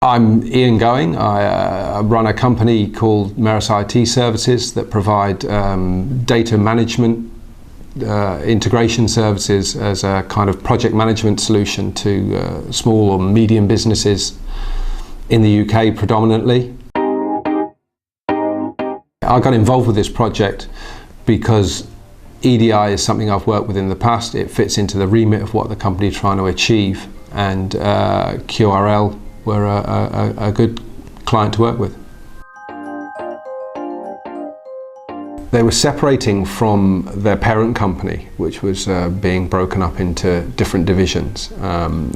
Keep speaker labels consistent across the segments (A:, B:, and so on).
A: I'm Ian Going. I run a company called Merus IT Services that provide data management integration services as a kind of project management solution to small or medium businesses in the UK predominantly. I got involved with this project because EDI is something I've worked with in the past. It fits into the remit of what the company is trying to achieve, and QRL were a good client to work with. They were separating from their parent company, which was being broken up into different divisions, and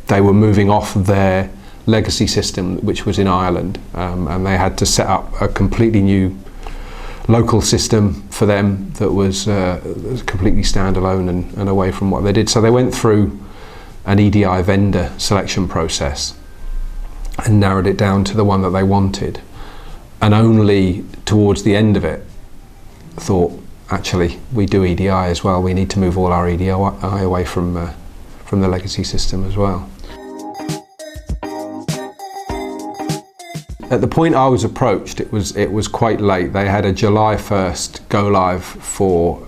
A: they were moving off their legacy system, which was in Ireland, and they had to set up a completely new local system for them that was completely standalone and away from what they did. So they went through an EDI vendor selection process and narrowed it down to the one that they wanted, and only towards the end of it thought, actually, we do EDI as well, we need to move all our EDI away from the legacy system as well. At the point I was approached, it was quite late. They had a July 1st go live for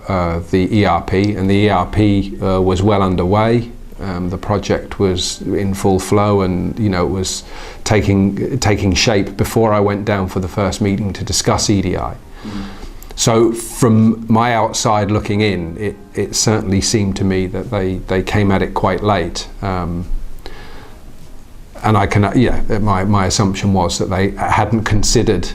A: the ERP, and the ERP was well underway. The project was in full flow, and it was taking shape before I went down for the first meeting to discuss EDI. So from my outside looking in, it certainly seemed to me that they came at it quite late. And my assumption was that they hadn't considered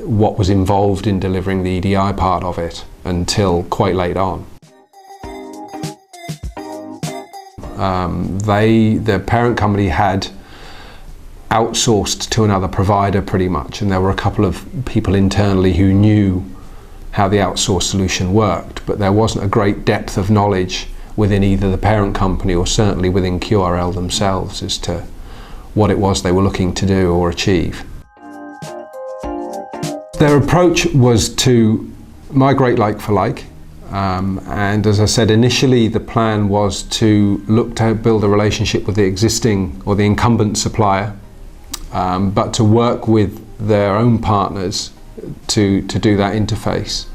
A: what was involved in delivering the EDI part of it until quite late on. The parent company had outsourced to another provider pretty much, and there were a couple of people internally who knew how the outsourced solution worked, but there wasn't a great depth of knowledge within either the parent company or certainly within QRL themselves as to what it was they were looking to do or achieve. Their approach was to migrate like for like. And as I said, initially the plan was to look to build a relationship with the existing or the incumbent supplier, but to work with their own partners to do that interface.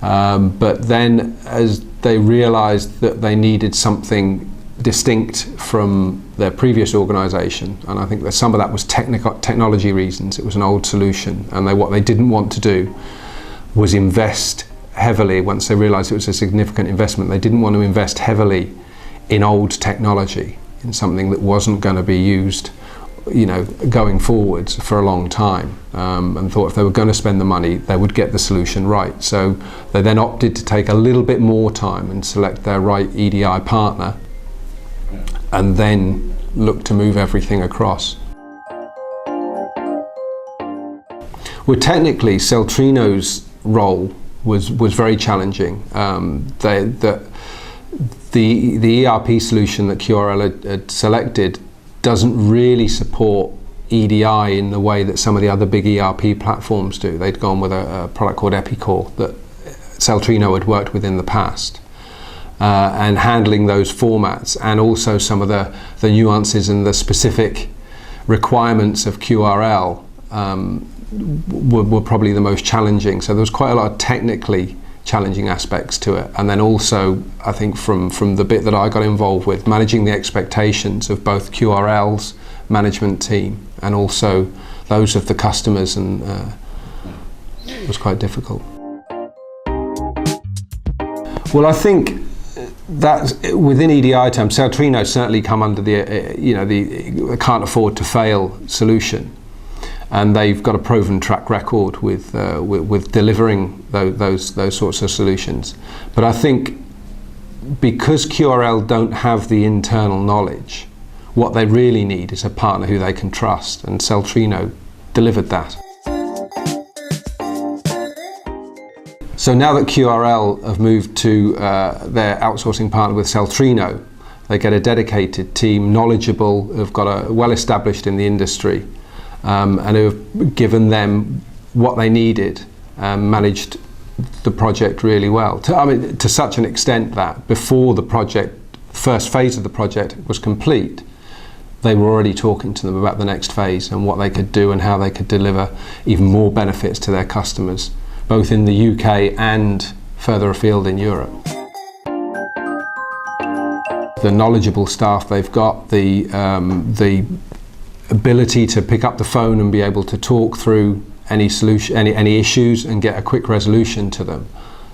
A: But then as they realized that they needed something distinct from their previous organisation, and I think that some of that was technology reasons, it was an old solution, and what they didn't want to do was invest heavily. Once they realised it was a significant investment, they didn't want to invest heavily in old technology, in something that wasn't going to be used going forwards for a long time, and thought if they were going to spend the money they would get the solution right. So they then opted to take a little bit more time and select their right EDI partner, and then look to move everything across. Well, technically Celtrino's role was very challenging. The ERP solution that QRL had selected doesn't really support EDI in the way that some of the other big ERP platforms do. They'd gone with a product called Epicor that Celtrino had worked with in the past. And handling those formats, and also some of the nuances and the specific requirements of QRL were probably the most challenging. So there was quite a lot of technically challenging aspects to it. And then also, I think from the bit that I got involved with, managing the expectations of both QRL's management team and also those of the customers, and it was quite difficult. Well, I think that within EDI terms, Celtrino certainly come under the can't afford to fail solution, and they've got a proven track record with delivering those sorts of solutions. But I think because QRL don't have the internal knowledge, what they really need is a partner who they can trust, and Celtrino delivered that. So now that QRL have moved to their outsourcing partner with Celtrino, they get a dedicated team, knowledgeable, who've got well established in the industry, and who have given them what they needed and managed the project really well. To such an extent that before the project, first phase of the project was complete, they were already talking to them about the next phase and what they could do and how they could deliver even more benefits to their customers, both in the UK and further afield in Europe. The knowledgeable staff they've got, the ability to pick up the phone and be able to talk through any solution, any issues, and get a quick resolution to them,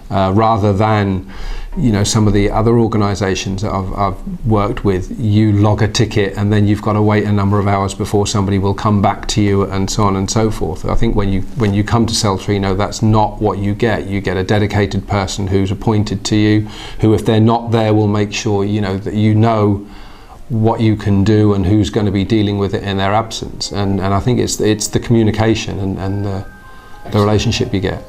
A: rather than, you know, some of the other organisations that I've worked with. You log a ticket and then you've got to wait a number of hours before somebody will come back to you, and so on and so forth. I think when you come to Celtrino, that's not what you get. You get a dedicated person who's appointed to you, who, if they're not there, will make sure that you know what you can do and who's going to be dealing with it in their absence. And I think it's the communication and the relationship you get.